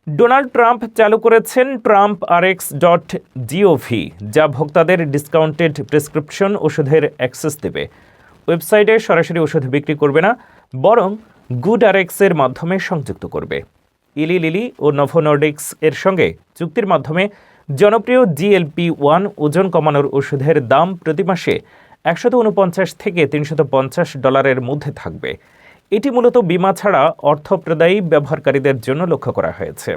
Donald Trump চালু করেছেন trumprx.gov, যা ভোক্তাদের ডিসকাউন্টেড প্রেসক্রিপশন ওষুধের অ্যাক্সেস দেবে। ওয়েবসাইটে সরাসরি ওষুধ বিক্রি করবে না, বরং GoodRx-এর মাধ্যমে সংযুক্ত করবে। ইলি লিলি ও নোভো নর্ডিক্স এর সঙ্গে চুক্তির মাধ্যমে জনপ্রিয় GLP-1 ওজন কমানোর ওষুধের দাম প্রতি মাসে $149 থেকে $350 মধ্যে থাকবে। এটি মূলত বীমা ছাড়া অর্থপ্রদায়ী ব্যবহারকারীদের জন্য লক্ষ্য করা হয়েছে।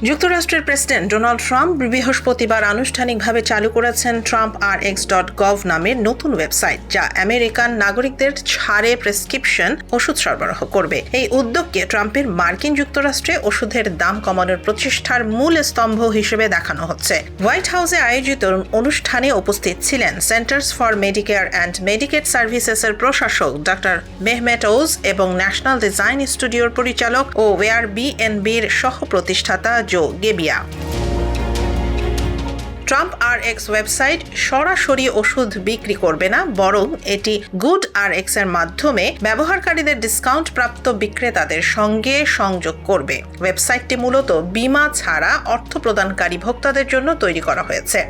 যুক্তরাষ্ট্রের প্রেসিডেন্ট ডোনাল্ড ট্রাম্প বৃহস্পতিবার আনুষ্ঠানিকভাবে চালু করেছেন trumprx.gov নামের নতুন ওয়েবসাইট, যা আমেরিকান নাগরিকদের ছাড়ে প্রেসক্রিপশন ওষুধ সরবরাহ করবে। এই উদ্যোগকে ট্রাম্পের মার্কিন যুক্তরাষ্ট্রে ওষুধের দাম কমানোর প্রচেষ্টার মূল স্তম্ভ হিসেবে দেখানো হচ্ছে। হোয়াইট হাউসে আয়োজিত অনুষ্ঠানে উপস্থিত ছিলেন centers for medicare and medicaid সার্ভিসেসের প্রশাসক ডক্টর মেহমেট ওজ এবং ন্যাশনাল ডিজাইন স্টুডিওর পরিচালক ও এয়ারবিএনবির সহ প্রতিষ্ঠাতা জো গেবিয়া। ট্রাম্পরx ওয়েবসাইট সরাসরি ওষুধ বিক্রি করবে না, বরং এটি GoodRx এর মাধ্যমে ব্যবহারকারীদের ডিসকাউন্ট প্রাপ্ত বিক্রেতাদের সঙ্গে সংযোগ করবে। ওয়েবসাইটটি মূলত বীমা ছাড়া অর্থ প্রদানকারী ভোক্তাদের জন্য তৈরি করা হয়েছে।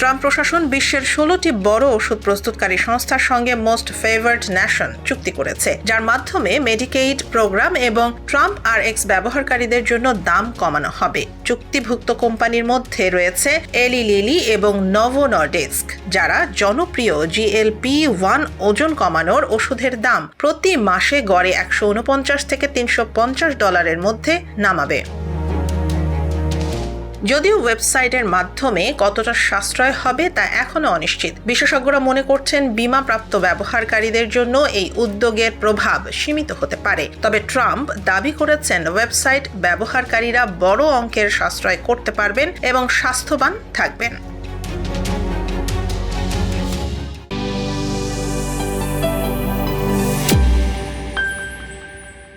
ট্রাম্প প্রশাসন বিশ্বের 16টি বড় ওষুধ প্রস্তুতকারী সংস্থার সঙ্গে মোস্ট ফেভার্ড নেশন চুক্তি করেছে, যার মাধ্যমে মেডিকেইড প্রোগ্রাম এবং ট্রাম্পরx ব্যবহারকারীদের জন্য দাম কমানো হবে। চুক্তিভুক্ত কোম্পানির মধ্যে রয়েছে এলি লিলি এবং নোভো নর্ডিস্ক, যারা জনপ্রিয় GLP-1 ওজন কমানোর ওষুধের দাম প্রতি মাসে গড়ে $149 থেকে $350 মধ্যে নামাবে। যদিও ওয়েবসাইটের মাধ্যমে কতটা সাশ্রয় হবে তা এখনো অনিশ্চিত। বিশেষজ্ঞরা মনে করছেন বীমাপ্রাপ্ত ব্যবহারকারীদের জন্য এই উদ্যোগের প্রভাব সীমিত হতে পারে। তবে ট্রাম্প দাবি করেছেন ওয়েবসাইট ব্যবহারকারীরা বড় অঙ্কের সাশ্রয় করতে পারবেন এবং স্বাস্থ্যবান থাকবেন।